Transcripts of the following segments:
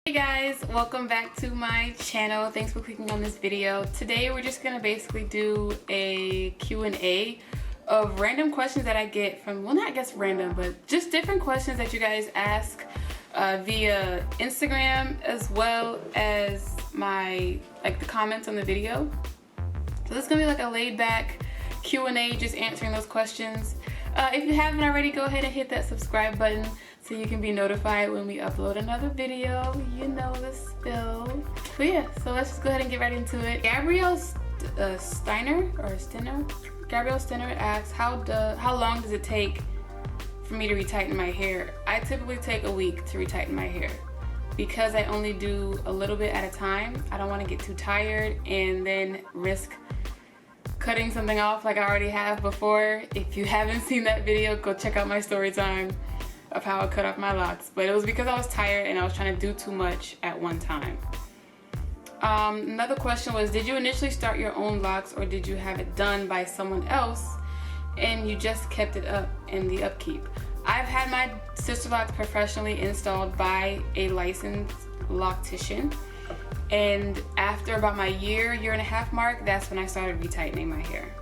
Hey guys, welcome back to my channel. Thanks for clicking on this video. Today we're just gonna basically do a Q&A of random questions that I get from, well, not I guess random, but just different questions that you guys ask via Instagram, as well as the comments on the video. So this is gonna be like a laid back Q&A, just answering those questions. If you haven't already, go ahead and hit that subscribe button so you can be notified when we upload another video. You know the spill. But yeah, so let's just go ahead and get right into it. Gabrielle Steiner asks, how long does it take for me to retighten my hair? I typically take a week to retighten my hair because I only do a little bit at a time. I don't want to get too tired and then risk cutting something off like I already have before. If you haven't seen that video, go check out my story time of how I cut off my locks. But it was because I was tired and I was trying to do too much at one time. Another question was, did you initially start your own locks or did you have it done by someone else and you just kept it up in the upkeep? I've had my sister locks professionally installed by a licensed loctician. And after about my year and a half mark, that's when I started retightening my hair.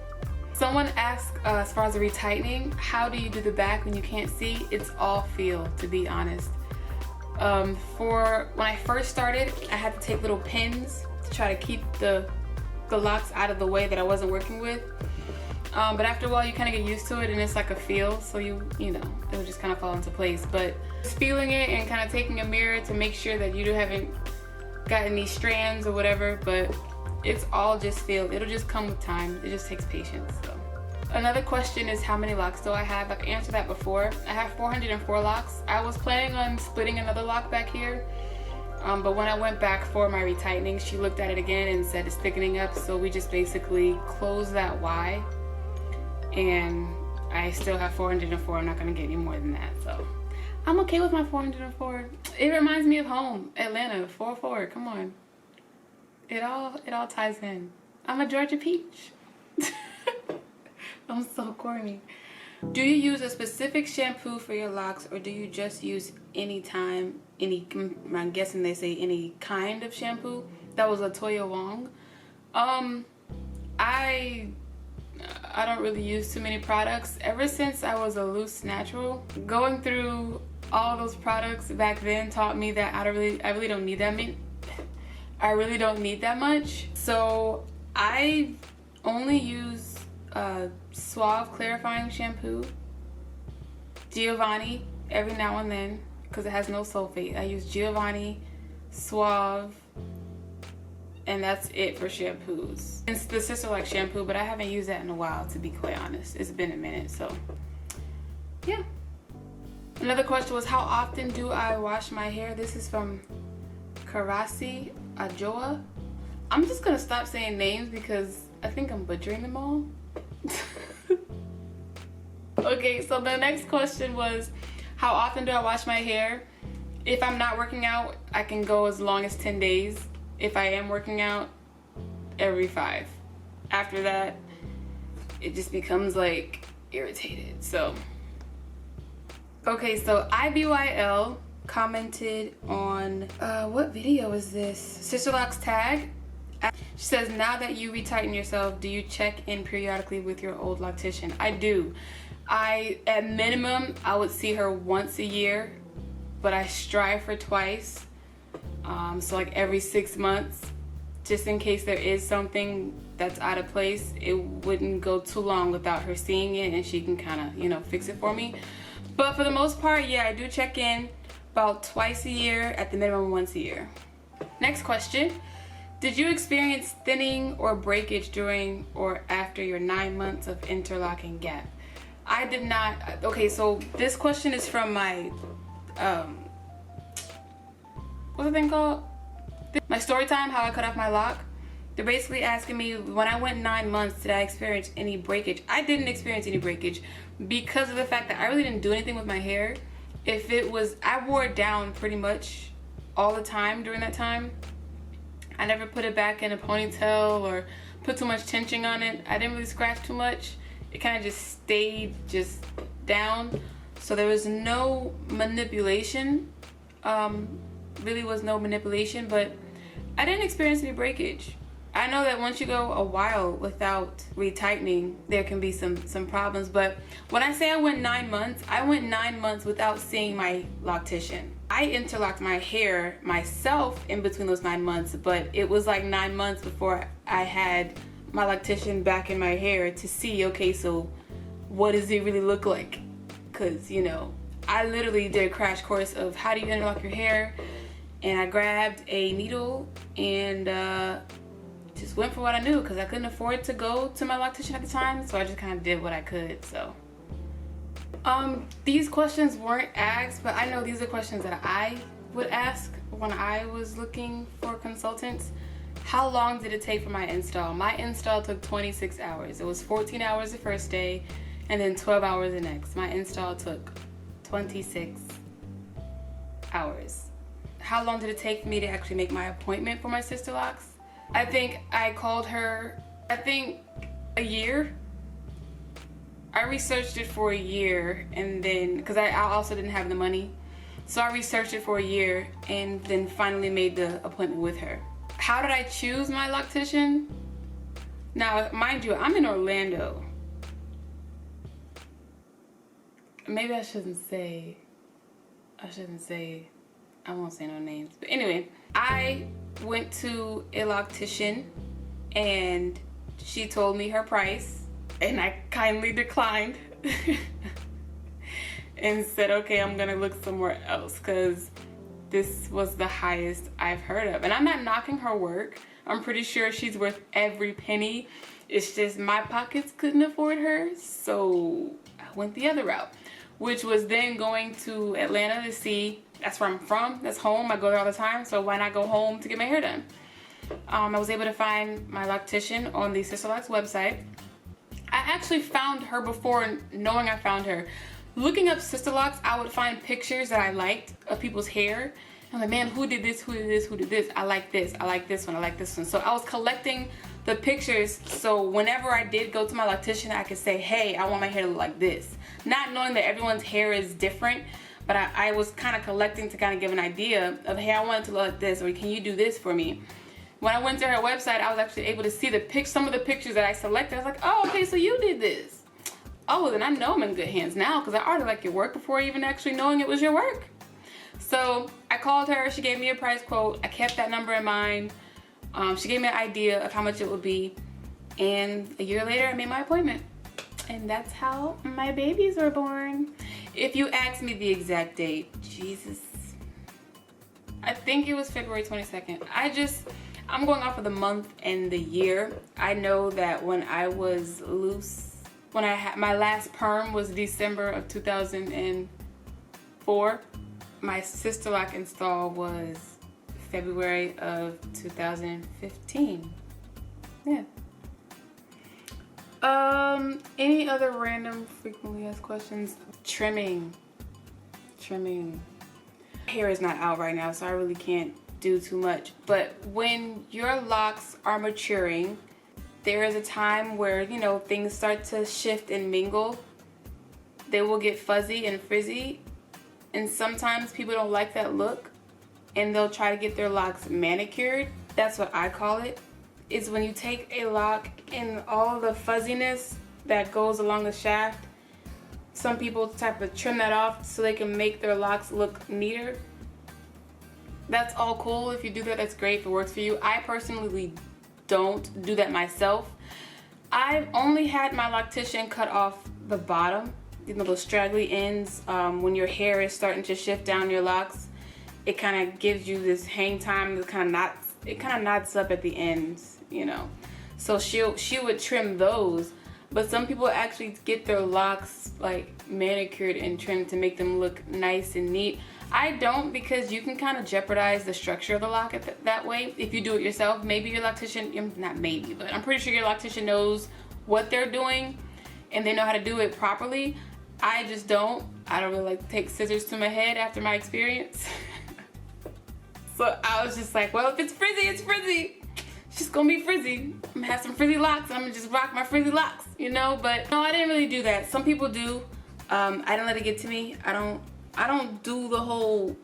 Someone asked, as far as the retightening, how do you do the back when you can't see? It's all feel, to be honest. For when I first started, I had to take little pins to try to keep the locks out of the way that I wasn't working with. But after a while, you kind of get used to it and it's like a feel, so you know, it'll just kind of fall into place. But just feeling it and kind of taking a mirror to make sure that you haven't got any strands or whatever, but it's all just feel. It'll just come with time. It just takes patience. So another question is, how many locks do I have? I've answered that before. I have 404 locks. I was planning on splitting another lock back here, but when I went back for my retightening, she looked at it again and said it's thickening up, so we just basically closed that Y, and I still have 404. I'm not gonna get any more than that, so I'm okay with my 404. It reminds me of home, Atlanta, 404. Come on. It all ties in. I'm a Georgia peach. I'm so corny. Do you use a specific shampoo for your locks or do you just use I'm guessing they say any kind of shampoo? That was Latoya Wong. I don't really use too many products. Ever since I was a loose natural, going through all those products back then taught me that I really don't need that many. I really don't need that much. So I only use Suave clarifying shampoo, Giovanni every now and then because it has no sulfate. I use Giovanni, Suave, and that's it for shampoos. It's the Sisterlocks shampoo, but I haven't used that in a while, to be quite honest. It's been a minute, so yeah. Another question was, how often do I wash my hair? This is from Karasi Ajoa. I'm just gonna stop saying names because I think I'm butchering them all. Okay, so the next question was, how often do I wash my hair? If I'm not working out, I can go as long as 10 days. If I am working out, every 5. After that, it just becomes like irritated. So okay, so IBYL commented on what video is this? Sisterlocks tag. She says, now that you retighten yourself, do you check in periodically with your old loctician? I do. At minimum, I would see her once a year, but I strive for twice. So like every 6 months, just in case there is something that's out of place. It wouldn't go too long without her seeing it and she can kind of, you know, fix it for me. But for the most part, yeah, I do check in about twice a year, at the minimum once a year. Next question. Did you experience thinning or breakage during or after your 9 months of interlocking gap? I did not. Okay, so this question is from my, what's the thing called? My story time, how I cut off my lock. They're basically asking me, when I went 9 months, did I experience any breakage? I didn't experience any breakage because of the fact that I really didn't do anything with my hair. If it was, I wore it down pretty much all the time during that time. I never put it back in a ponytail or put too much tension on it. I didn't really scratch too much. It kind of just stayed just down. So there was no manipulation really was no manipulation, but I didn't experience any breakage. I know that once you go a while without retightening, there can be some problems, but when I say I went 9 months, I went 9 months without seeing my loctician. I interlocked my hair myself in between those 9 months, but it was like 9 months before I had my loctician back in my hair to see, okay, so what does it really look like? Because, you know, I literally did a crash course of how do you interlock your hair, and I grabbed a needle and just went for what I knew, because I couldn't afford to go to my loctician at the time, so I just kind of did what I could. So these questions weren't asked, but I know these are questions that I would ask when I was looking for consultants. How long did it take for my install? My install took 26 hours. It was 14 hours the first day and then 12 hours the next. My install took 26 hours. How long did it take for me to actually make my appointment for my Sisterlocks? I think I called her, a year. I researched it for a year, and then, because I also didn't have the money, so I researched it for a year and then finally made the appointment with her. How did I choose my loctician? Now, mind you, I'm in Orlando. Maybe I shouldn't say, I won't say no names. But anyway, I went to a loctician and she told me her price and I kindly declined and said, okay, I'm gonna look somewhere else because this was the highest I've heard of. And I'm not knocking her work. I'm pretty sure she's worth every penny. It's just my pockets couldn't afford her, so I went the other route, which was then going to Atlanta to see, that's where I'm from, that's home, I go there all the time, so why not go home to get my hair done? I was able to find my loctician on the Sisterlocks website. I actually found her before knowing I found her. Looking up Sisterlocks, I would find pictures that I liked of people's hair. I'm like, man, who did this, who did this, who did this? I like this, I like this one, I like this one. So I was collecting the pictures, so whenever I did go to my loctician, I could say, hey, I want my hair to look like this. Not knowing that everyone's hair is different, but I was kind of collecting to kind of give an idea of, hey, I want it to look like this, or can you do this for me? When I went to her website, I was actually able to see some of the pictures that I selected. I was like, oh, okay, so you did this. Oh, then I know I'm in good hands now because I already like your work before even actually knowing it was your work. So I called her, she gave me a price quote. I kept that number in mind. She gave me an idea of how much it would be. And a year later, I made my appointment. And that's how my babies were born. If you ask me the exact date, Jesus, I think it was February 22nd. I'm going off of the month and the year. I know that when I was loose, when I had my last perm was December of 2004. My Sisterlock install was February of 2015. Yeah. Any other random frequently asked questions? Trimming. Hair is not out right now, so I really can't do too much. But when your locks are maturing, there is a time where, you know, things start to shift and mingle. They will get fuzzy and frizzy, and sometimes people don't like that look and they'll try to get their locks manicured. That's what I call it. Is when you take a lock and all the fuzziness that goes along the shaft, some people type of trim that off so they can make their locks look neater. That's all cool. If you do that, that's great if it works for you. I personally don't do that myself. I've only had my loctician cut off the bottom, you know, those straggly ends. When your hair is starting to shift down your locks, it kind of gives you this hang time. It kind of knots up at the ends, you know. So she would trim those. But some people actually get their locks like manicured and trimmed to make them look nice and neat. I don't, because you can kind of jeopardize the structure of the lock that way if you do it yourself. Maybe your loctician, not maybe, but I'm pretty sure your loctician knows what they're doing and they know how to do it properly. I just don't. I don't really like to take scissors to my head after my experience. So I was just like, well, if it's frizzy, it's frizzy. It's just gonna be frizzy. I'm gonna have some frizzy locks and I'm gonna just rock my frizzy locks, you know? But no, I didn't really do that. Some people do. I didn't let it get to me. I don't do the whole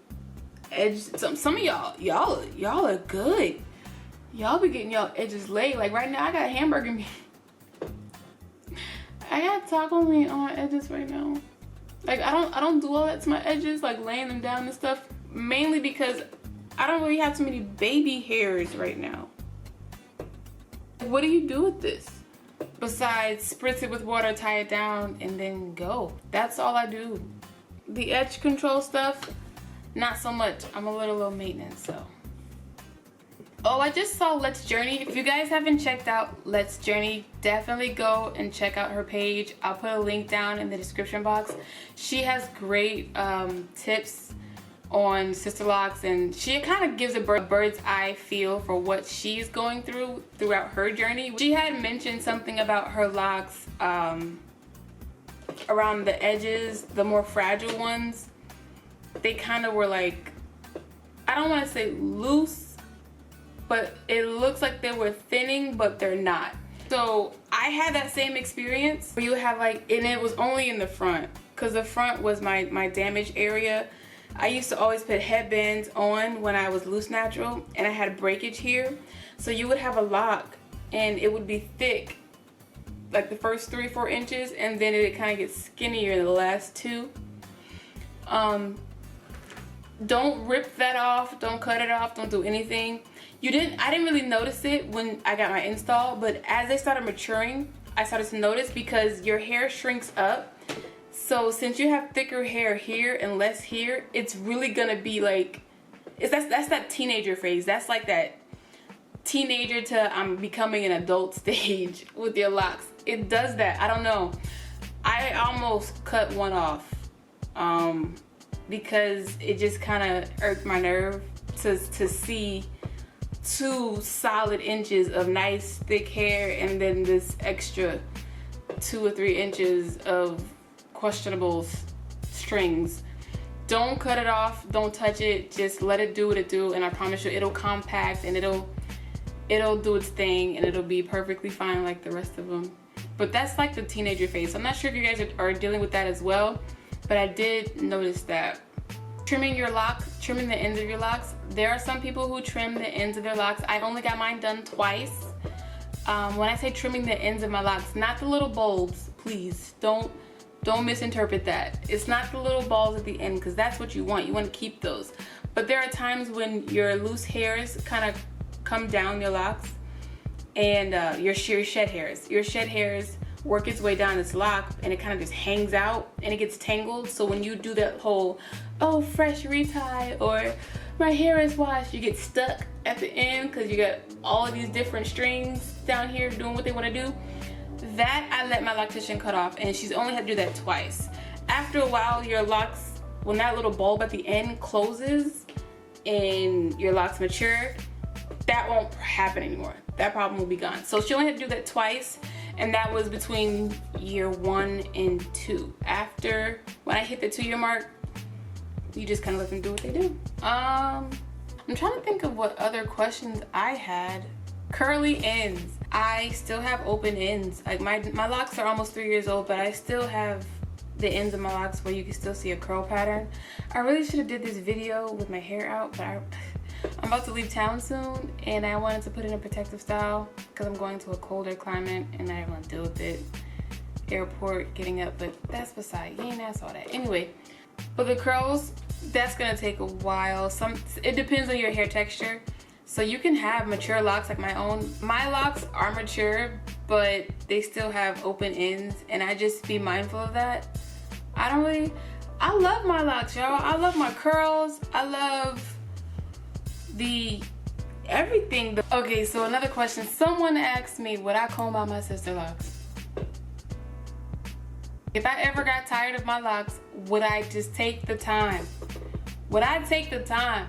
edges. Some of y'all are good. Y'all be getting y'all edges laid. Like right now, I got hamburger meat. I got taco meat on my edges right now. Like I don't do all that to my edges, like laying them down and stuff. Mainly because I don't really have too many baby hairs right now. What do you do with this? Besides spritz it with water, tie it down, and then go. That's all I do. The edge control stuff, not so much. I'm a little low maintenance, so. Oh, I just saw Let's Journey. If you guys haven't checked out Let's Journey, definitely go and check out her page. I'll put a link down in the description box. She has great tips on sister locks, and she kind of gives a bird's eye feel for what she's going through throughout her journey. She had mentioned something about her locks around the edges, the more fragile ones. They kind of were like, I don't want to say loose, but it looks like they were thinning, but they're not. So I had that same experience where you have like, and it was only in the front, because the front was my damaged area. I used to always put headbands on when I was loose natural, and I had breakage here. So you would have a lock and it would be thick, like the first 3 or 4 inches, and then it kind of gets skinnier in the last 2. Don't rip that off, don't cut it off, don't do anything. I didn't really notice it when I got my install, but as they started maturing, I started to notice, because your hair shrinks up. So since you have thicker hair here and less here, it's really gonna be like, that's that teenager phase. That's like that teenager to I'm becoming an adult stage with your locks. It does that. I don't know. I almost cut one off because it just kind of irked my nerve to see 2 solid inches of nice thick hair and then this extra 2 or 3 inches of questionable strings. Don't cut it off, don't touch it, just let it do what it do, and I promise you it'll compact and it'll do its thing, and it'll be perfectly fine like the rest of them. But that's like the teenager phase. I'm not sure if you guys are dealing with that as well, but I did notice that. Trimming your lock, trimming the ends of your locks. There are some people who trim the ends of their locks. I only got mine done twice. When I say trimming the ends of my locks, not the little bulbs, please. Don't misinterpret that. It's not the little balls at the end, because that's what you want. You want to keep those. But there are times when your loose hairs kind of come down your locks, and your shed hairs work its way down this lock, and it kind of just hangs out and it gets tangled. So when you do that whole, oh, fresh retie, or my hair is washed, you get stuck at the end because you got all of these different strings down here doing what they want to do. That I let my loctician cut off, and she's only had to do that twice. After a while, your locks, when that little bulb at the end closes and your locks mature, that won't happen anymore. That problem will be gone. So she only had to do that twice, and that was between year 1 and 2. After, when I hit the 2-year mark, you just kind of let them do what they do. I'm trying to think of what other questions I had. Curly ends. I still have open ends. Like my locks are almost 3 years old, but I still have the ends of my locks where you can still see a curl pattern. I really should have did this video with my hair out, but I'm about to leave town soon, and I wanted to put in a protective style because I'm going to a colder climate and I didn't want to deal with it. Airport, getting up, but that's beside, you ain't asked all that. Anyway, but the curls, that's gonna take a while. It depends on your hair texture. So you can have mature locks like my own. My locks are mature, but they still have open ends, and I just be mindful of that. I love my locks, y'all. I love my curls. I love everything. Okay, so another question. Someone asked me, would I comb out my sister locks? If I ever got tired of my locks, would I just take the time? Would I take the time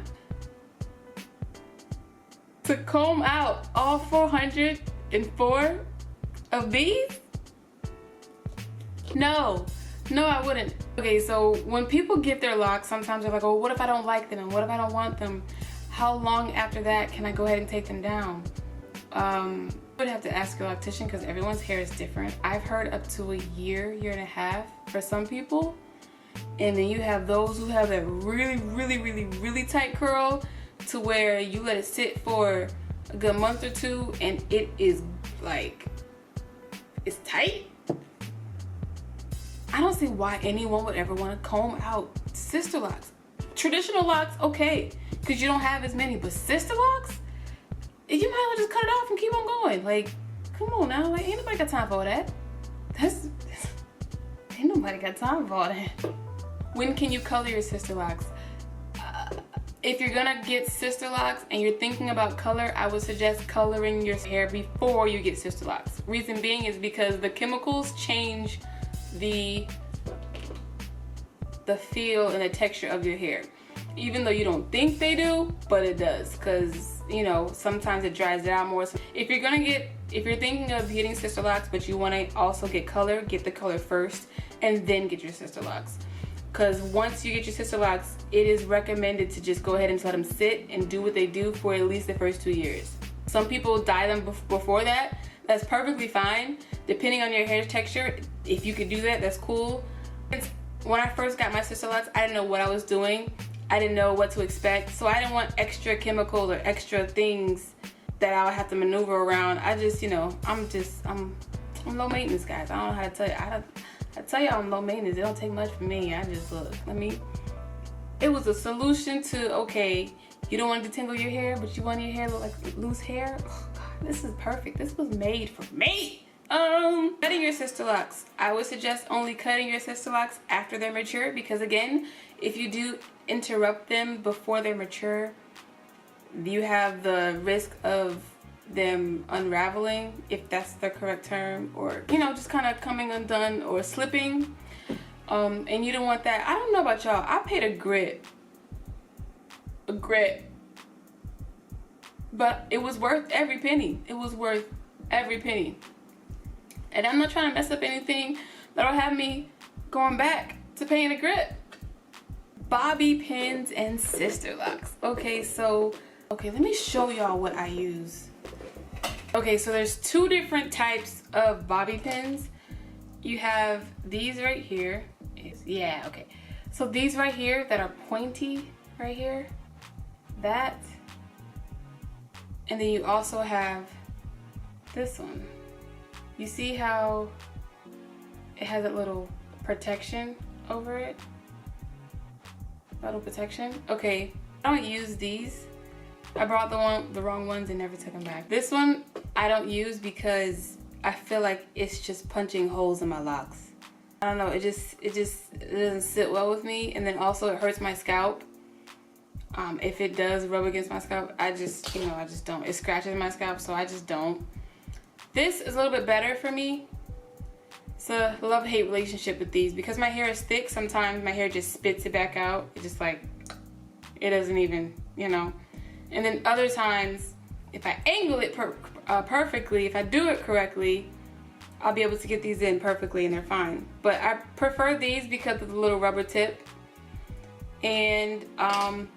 to comb out all 404 of these? No, I wouldn't. Okay, so when people get their locks, sometimes they're like, oh, what if I don't like them? And what if I don't want them? How long after that can I go ahead and take them down? I would have to ask your loctician because everyone's hair is different. I've heard up to a year and a half for some people. And then you have those who have that really tight curl to where you let it sit for a good month or two and it is like, it's tight. I don't see why anyone would ever want to comb out sister locks. Traditional locks, okay, because you don't have as many, but sister locks, you might as well just cut it off and keep on going. Like, come on now, like, ain't nobody got time for all that. Ain't nobody got time for all that. When can you color your sister locks? If you're gonna get sister locks and you're thinking about color, I would suggest coloring your hair before you get sister locks. Reason being is because the chemicals change the feel and the texture of your hair. Even though you don't think they do, but it does, because you know, sometimes it dries it out more. So if you're thinking of getting sister locks but you want to also get color, get the color first and then get your sister locks. Because once you get your sister locks, it is recommended to just go ahead and let them sit and do what they do for at least the first 2 years. Some people dye them before that. That's perfectly fine, depending on your hair texture. If you could do that, that's cool. When I first got my sister locks, I didn't know what I was doing. I didn't know what to expect, so I didn't want extra chemicals or extra things that I would have to maneuver around. I just, you know, I'm low maintenance, guys. I don't know how to tell you. I tell you I'm low maintenance. It don't take much for me. I just look. It was a solution to, okay, you don't want to detangle your hair, but you want your hair to look like loose hair. Oh, God, this is perfect. This was made for me. Cutting your sister locks. I would suggest only cutting your sister locks after they're mature, because again, if you do interrupt them before they're mature, you have the risk of them unraveling, if that's the correct term, or you know, just kind of coming undone or slipping, and you don't want that. I don't know about y'all, I paid a grit, but it was worth every penny. It was worth every penny. And I'm not trying to mess up anything that'll have me going back to paying a grit. Bobby pins and sister locks. Okay, let me show y'all what I use. Okay, so there's two different types of bobby pins. You have these right here. Yeah, okay. So these right here that are pointy right here, that. And then you also have this one. You see how it has a little protection over it? Little protection. Okay, I don't use these. I brought the wrong ones and never took them back. This one I don't use because I feel like it's just punching holes in my locks. I don't know, it doesn't sit well with me, and then also it hurts my scalp. If it does rub against my scalp, I just don't. It scratches my scalp, so I just don't. This is a little bit better for me. It's a love-hate relationship with these. Because my hair is thick, sometimes my hair just spits it back out. It just like, it doesn't even, you know. And then other times, if I angle it perfectly, if I do it correctly, I'll be able to get these in perfectly and they're fine. But I prefer these because of the little rubber tip. And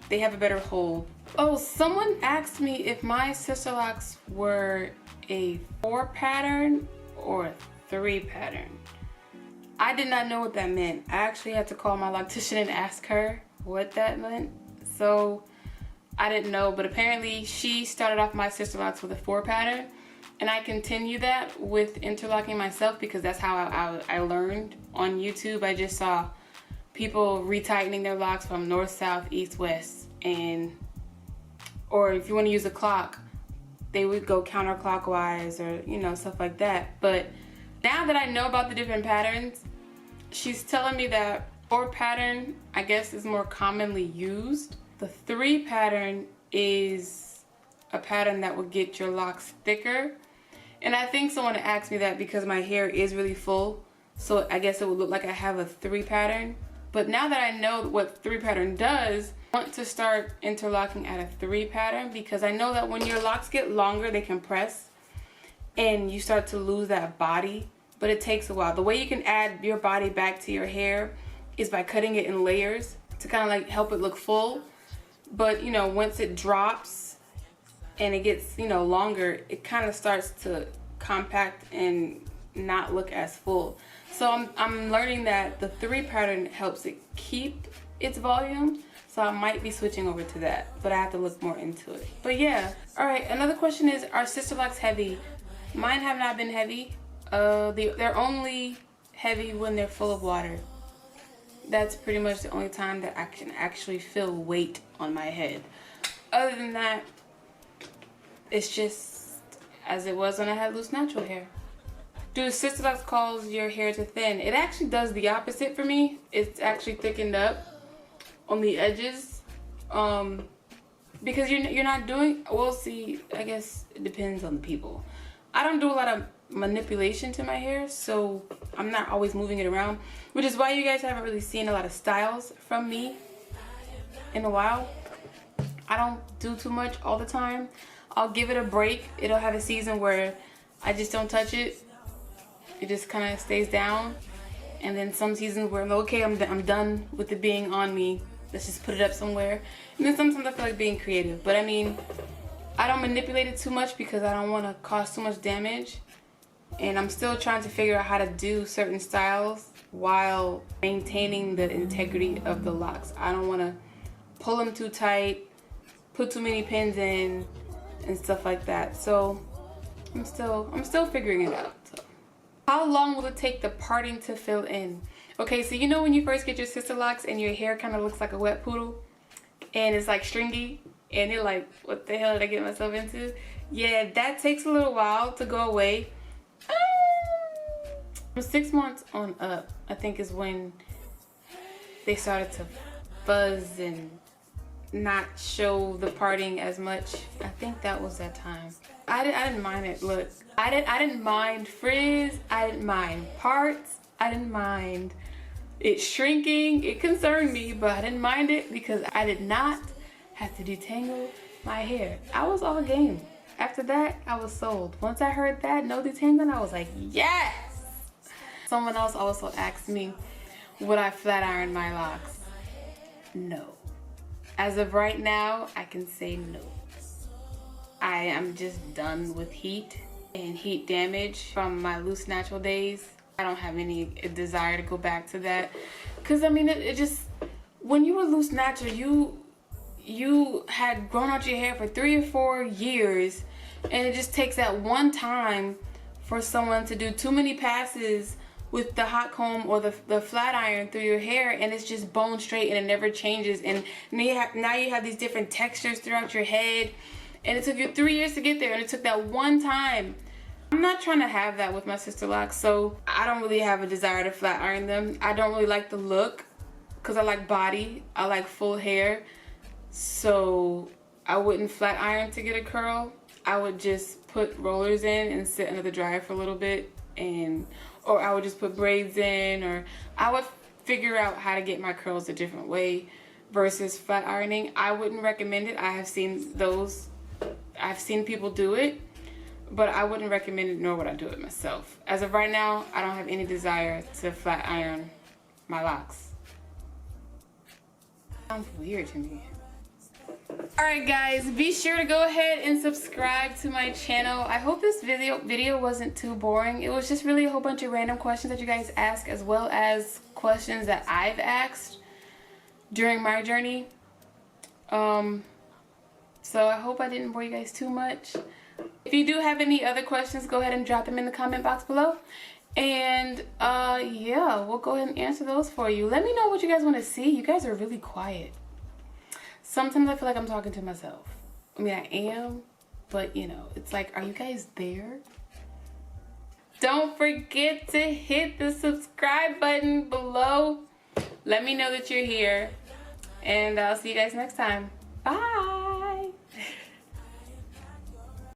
they have a better hold. Oh, someone asked me if my sister locks were a 4 pattern or a 3 pattern. I did not know what that meant. I actually had to call my loctician and ask her what that meant. So I didn't know, but apparently she started off my sister locks with a 4 pattern, and I continue that with interlocking myself because that's how I learned on YouTube. I just saw people retightening their locks from north, south, east, west, or if you want to use a clock, they would go counterclockwise or, you know, stuff like that. But now that I know about the different patterns, she's telling me that 4 pattern, I guess, is more commonly used. The 3 pattern is a pattern that would get your locks thicker. And I think someone asked me that because my hair is really full, so I guess it would look like I have a 3 pattern. But now that I know what 3 pattern does, I want to start interlocking at a 3 pattern because I know that when your locks get longer, they compress and you start to lose that body, but it takes a while. The way you can add your body back to your hair is by cutting it in layers to kind of like help it look full. But you know, once it drops and it gets, you know, longer, it kind of starts to compact and not look as full. So I'm learning that the 3 pattern helps it keep its volume. So I might be switching over to that, but I have to look more into it. But yeah. Alright, another question is, are Sisterlocks heavy? Mine have not been heavy. They're only heavy when they're full of water. That's pretty much the only time that I can actually feel weight on my head. Other than that, it's just as it was when I had loose natural hair. Do Sisterlocks cause your hair to thin? It actually does the opposite for me. It's actually thickened up on the edges. Because you're not doing, well, see, I guess it depends on the people. I don't do a lot of manipulation to my hair, so I'm not always moving it around, which is why you guys haven't really seen a lot of styles from me in a while. I don't do too much all the time. I'll give it a break. It'll have a season where I just don't touch it. It just kind of stays down. And then some seasons where I'm okay, I'm done with it being on me. Let's just put it up somewhere. And then sometimes I feel like being creative. But I mean, I don't manipulate it too much because I don't want to cause too much damage. And I'm still trying to figure out how to do certain styles while maintaining the integrity of the locks. I don't want to pull them too tight, put too many pins in, and stuff like that. So I'm still figuring it out. So. How long will it take the parting to fill in? Okay, so you know when you first get your Sisterlocks and your hair kind of looks like a wet poodle and it's like stringy and you're like, what the hell did I get myself into? Yeah, that takes a little while to go away. From 6 months on up, I think is when they started to fuzz and not show the parting as much. I think that was that time. I didn't mind it. Look, I didn't mind frizz. I didn't mind parts. I didn't mind it shrinking. It concerned me, but I didn't mind it because I did not have to detangle my hair. I was all game. After that, I was sold. Once I heard that, no detangling, I was like, yes! Someone else also asked me, would I flat iron my locks? No. As of right now, I can say no. I am just done with heat and heat damage from my loose natural days. I don't have any desire to go back to that. Because, I mean, it just, when you were loose natural, you had grown out your hair for 3 or 4 years, and it just takes that one time for someone to do too many passes with the hot comb or the flat iron through your hair, and it's just bone straight and it never changes. And now you have these different textures throughout your head, and it took you 3 years to get there, and it took that one time. I'm not trying to have that with my Sisterlocks, so I don't really have a desire to flat iron them. I don't really like the look because I like body, I like full hair, so I wouldn't flat iron to get a curl. I would just put rollers in and sit under the dryer for a little bit, or I would just put braids in, or I would figure out how to get my curls a different way versus flat ironing. I wouldn't recommend it. I have seen those. I've seen people do it, but I wouldn't recommend it, nor would I do it myself. As of right now, I don't have any desire to flat iron my locks. Sounds weird to me. Alright guys, be sure to go ahead and subscribe to my channel. I hope this video wasn't too boring. It was just really a whole bunch of random questions that you guys ask, as well as questions that I've asked during my journey. So I hope I didn't bore you guys too much. If you do have any other questions, go ahead and drop them in the comment box below. And yeah, we'll go ahead and answer those for you. Let me know what you guys want to see. You guys are really quiet. Sometimes I feel like I'm talking to myself. I mean, I am, but you know, it's like, are you guys there? Don't forget to hit the subscribe button below. Let me know that you're here, and I'll see you guys next time. Bye.